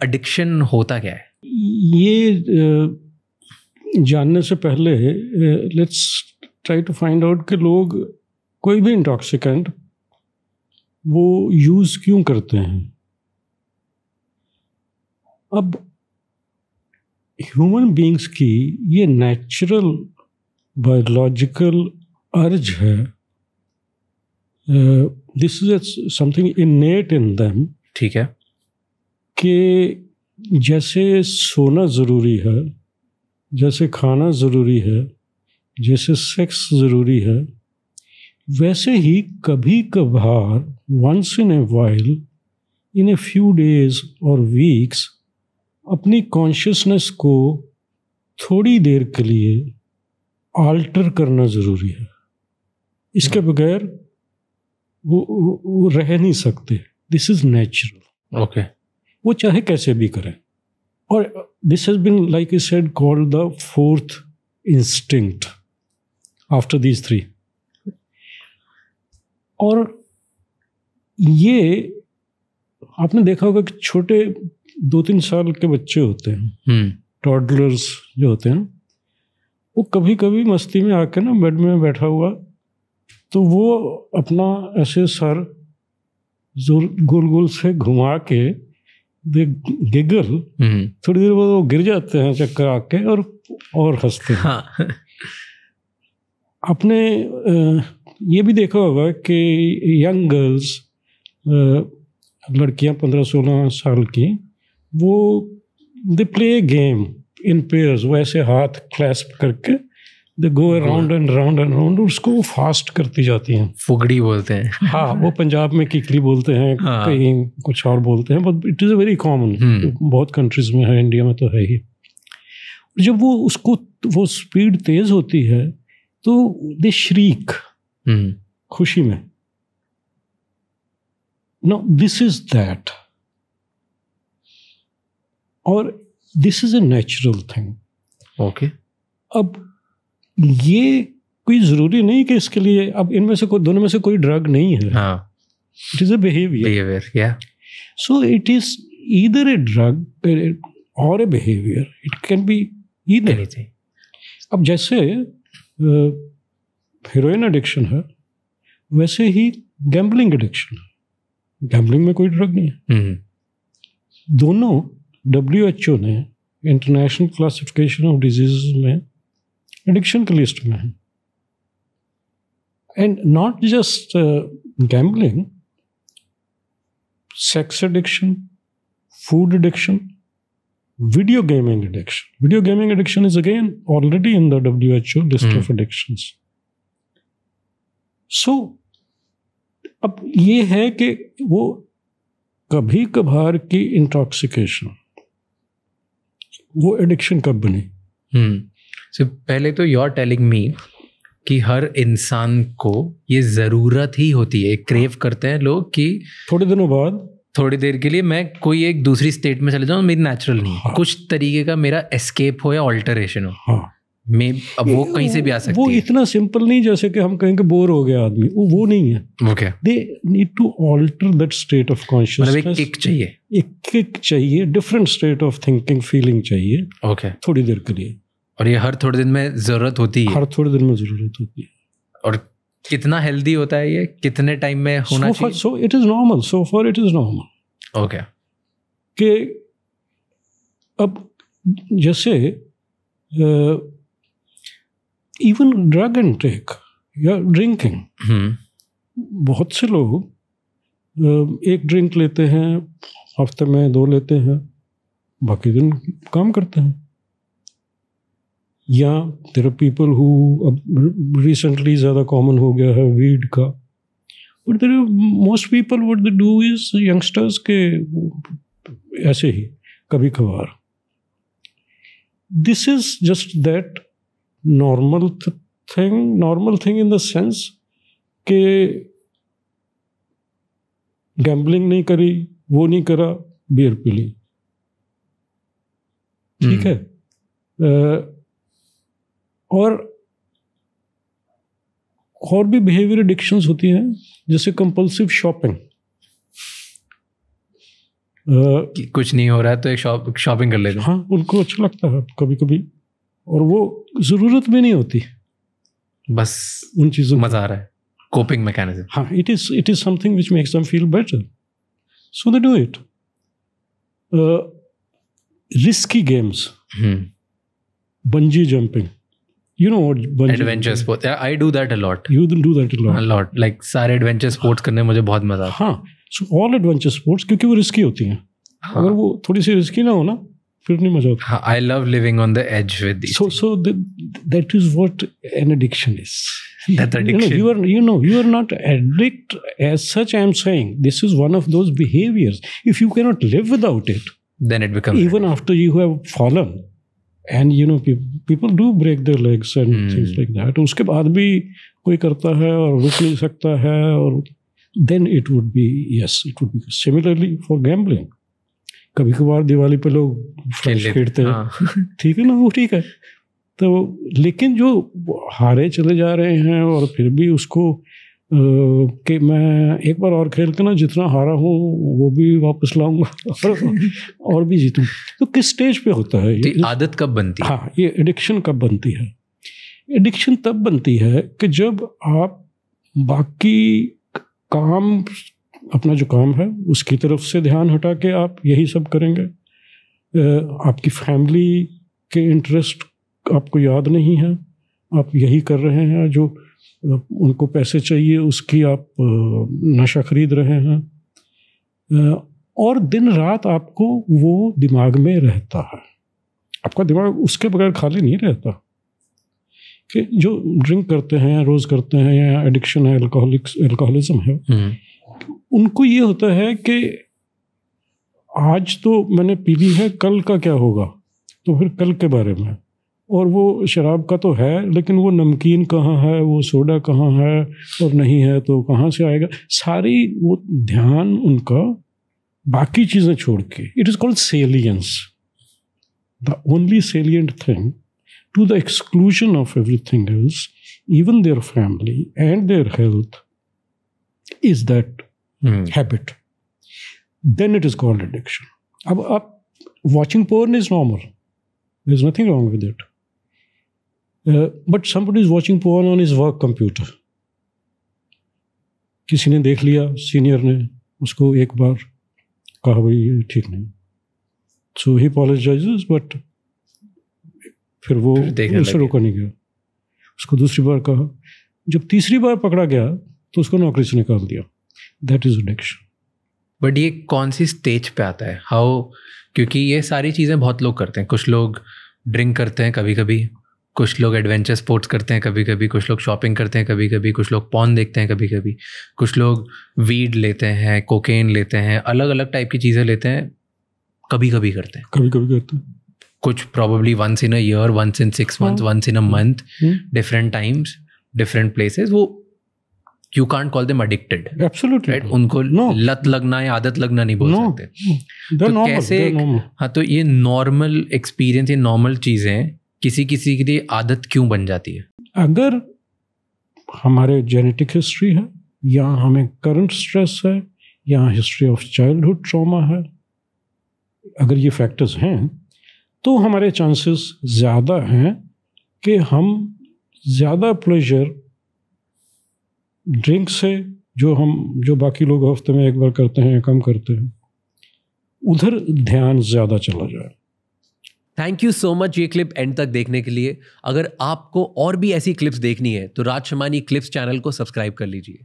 Addiction होता क्या है? ये जानने से पहले let's try to find out कि लोग कोई भी इंटॉक्सिकेंट वो यूज़ क्यों करते हैं। अब ह्यूमन बीइंग्स की ये नेचुरल बायोलॉजिकल अर्ज है, this is something इनेट in them. ठीक है। कि जैसे सोना ज़रूरी है, जैसे खाना ज़रूरी है, जैसे सेक्स ज़रूरी है, वैसे ही कभी कभार once in a while, in a few days और वीक्स, अपनी कॉन्शियसनेस को थोड़ी देर के लिए आल्टर करना ज़रूरी है। इसके बगैर वो रह नहीं सकते। This is natural. ओके। वो चाहे कैसे भी करें। और this has been like I said called the fourth instinct after these three. और ये आपने देखा होगा कि छोटे 2-3 साल के बच्चे होते हैं, टॉडलर्स जो होते हैं, वो कभी कभी मस्ती में आके ना बेड में बैठा हुआ तो वो अपना ऐसे सर गोल गोल से घुमा के दे गिगल, थोड़ी देर बाद वो गिर जाते हैं चक्कर आके और हंसते हैं। हाँ। आपने ये भी देखा होगा कि यंग गर्ल्स, लड़कियां 15-16 साल की, वो they play game in pairs. वो ऐसे हाथ क्लैस्प करके they go around and round and round, उसको वो फास्ट करती जाती हैं। फुगड़ी बोलते हैं। हाँ, वो पंजाब में किकली बोलते हैं, हाँ। कहीं कुछ और बोलते हैं, but it is a very common, बहुत कंट्रीज में है, इंडिया में तो है ही। जब वो स्पीड तेज होती है तो दे श्रीक खुशी में। नो, दिस इज दैट, और this is a natural thing. Okay. अब ये कोई जरूरी नहीं कि इसके लिए अब इनमें से दोनों में से कोई ड्रग नहीं है। हाँ। इट इज अ बिहेवियर, या so it is either a drug or a behaviour, it can be either anything. अब जैसे हेरोइन एडिक्शन है, वैसे ही गैम्बलिंग एडिक्शन है। गैम्बलिंग में कोई ड्रग नहीं है। दोनों WHO ने इंटरनेशनल क्लासिफिकेशन ऑफ डिजीज में एडिक्शन की लिस्ट में है। And not just gambling, sex addiction, food addiction, video gaming addiction. Video gaming addiction is again already in the WHO list of addictions. So, अब ये है कि वो कभी कभार की इंटॉक्सिकेशन, वो एडिक्शन कब बनी? So, पहले तो you're telling me कि हर इंसान को ये ज़रूरत ही होती है, क्रेव करते हैं लोग कि थोड़े दिनों बाद, थोड़ी देर के लिए मैं कोई एक दूसरी स्टेट में चले जाऊँ, मेरी नेचुरल नहीं। हाँ। कुछ तरीके का मेरा एस्केप हो या ऑल्टरेशन हो। हाँ। मैं अब वो कहीं से भी आ सकती है। वो इतना सिंपल नहीं जैसे कि हम कहेंगे बोर हो गया आदमी, वो नहीं है। Okay. They need to alter that state of consciousness. मतलब एक किक चाहिए, एक किक चाहिए, different state of thinking, feeling चाहिए। ओके। थोड़ी देर के लिए, और ये हर थोड़े दिन में जरूरत होती है। हर थोड़े दिन में जरूरत होती है। और कितना हेल्दी होता है ये, कितने टाइम में होना चाहिए? सो it is normal, so for it is normal. Okay. कि अब जैसे इवन ड्रग इनटेक या ड्रिंकिंग, बहुत से लोग एक ड्रिंक लेते हैं, हफ्ते में 2 लेते हैं, बाकी दिन काम करते हैं। या देयर आर पीपल हु, अब रिसेंटली ज़्यादा कॉमन हो गया है वीड का, but there most people what they do is, youngsters के ऐसे ही कभी कभार। This is just that normal thing in the sense के गैम्बलिंग नहीं करी, वो नहीं करा, बियर पी ली, ठीक है। और भी बिहेवियर एडिक्शंस होती हैं, जैसे कंपल्सिव शॉपिंग। कि कुछ नहीं हो रहा है तो एक शॉपिंग कर लेते हैं। हाँ, उनको अच्छा लगता है कभी कभी, और वो ज़रूरत भी नहीं होती, बस उन चीज़ों मज़ा आ रहा है, कोपिंग मैकेनिज्म। हाँ, it is something which makes them feel better, so they do it. Risky games, bungee jumping, you know what bungee adventure sports, yeah, I do that a lot. You do that a lot, like सारे adventure sports करने मुझे बहुत मजा आता है। हाँ, so all adventure sports क्योंकि वो रिस्की होती हैं। अगर वो थोड़ी सी रिस्की ना हो ना, फिर नहीं मजा आता। हाँ, I love living on the edge with these. So that is what an addiction is. That addiction. You are not addict as such. I am saying this is one of those behaviors. If you cannot live without it, then it becomes even after you have fallen. And you know, people do break their legs and things like that. उसके बाद भी कोई करता है और रुक नहीं सकता है, और then it would be similarly for gambling. कभी कभार दिवाली पे लोग फ्लैश खेलते हैं, ठीक है ना, वो ठीक है। तो लेकिन जो हारे चले जा रहे हैं और फिर भी उसको कि मैं एक बार और खेल के ना जितना हारा हूँ वो भी वापस लाऊंगा और भी जीतूं, तो किस स्टेज पे होता है ये? आदत कब बनती है? हाँ, ये एडिक्शन कब बनती है? एडिक्शन तब बनती है कि जब आप बाकी काम, अपना जो काम है उसकी तरफ से ध्यान हटा के आप यही सब करेंगे। आपकी फैमिली के इंटरेस्ट आपको याद नहीं है, आप यही कर रहे हैं, जो उनको पैसे चाहिए उसकी आप नशा खरीद रहे हैं, और दिन रात आपको वो दिमाग में रहता है। आपका दिमाग उसके बगैर खाली नहीं रहता। कि जो ड्रिंक करते हैं, रोज़ करते हैं, या एडिक्शन है, अल्कोहलिज्म है, उनको ये होता है कि आज तो मैंने पी ली है, कल का क्या होगा, तो फिर कल के बारे में। और वो शराब का तो है, लेकिन वो नमकीन कहाँ है, वो सोडा कहाँ है, और नहीं है तो कहाँ से आएगा। सारी वो ध्यान उनका बाकी चीज़ें छोड़ के, it is called salience, the only salient thing to the exclusion of everything else, even their family and their health, is that habit, then it is called addiction. अब आप watching porn is normal, there is nothing wrong with it, but somebody is watching porn on his work computer. किसी ने देख लिया, senior ने उसको एक बार कहा भाई ये ठीक नहीं, so he apologizes, but फिर वो उससे रोका नहीं गया। उसको दूसरी बार कहा, जब तीसरी बार पकड़ा गया तो उसको नौकरी से निकाल दिया। That is addiction. बट ये कौन सी स्टेज पे आता है? हाउ? क्योंकि ये सारी चीज़ें बहुत लोग करते हैं। कुछ लोग ड्रिंक करते हैं कभी कभी, कुछ लोग एडवेंचर स्पोर्ट्स करते हैं कभी कभी, कुछ लोग शॉपिंग करते हैं कभी कभी, कुछ लोग पॉर्न देखते हैं कभी कभी, कुछ लोग वीड लेते हैं, कोकेन लेते हैं, अलग अलग टाइप की चीज़ें लेते हैं, कभी कभी करते हैं। कुछ probably once in a year, once in 6 months, once in a month, different times, different places. वो you can't call them addicted, absolutely right. उनको लत लगना या आदत लगना नहीं बोल सकते। तो कैसे? हाँ, तो ये नॉर्मल एक्सपीरियंस, ये नॉर्मल चीज़ें किसी किसी के लिए आदत क्यों बन जाती है? अगर हमारे जेनेटिक हिस्ट्री है, या हमें करंट स्ट्रेस है, या हिस्ट्री ऑफ चाइल्डहुड ट्रॉमा है, अगर ये फैक्टर्स हैं तो हमारे चांसेस ज़्यादा हैं कि हम ज़्यादा प्लेजर ड्रिंक से, जो बाकी लोग हफ्ते में एक बार करते हैं, कम करते हैं, उधर ध्यान ज़्यादा चला जाए। थैंक यू सो मच ये क्लिप एंड तक देखने के लिए। अगर आपको और भी ऐसी क्लिप्स देखनी है तो राज शमानी क्लिप्स चैनल को सब्सक्राइब कर लीजिए।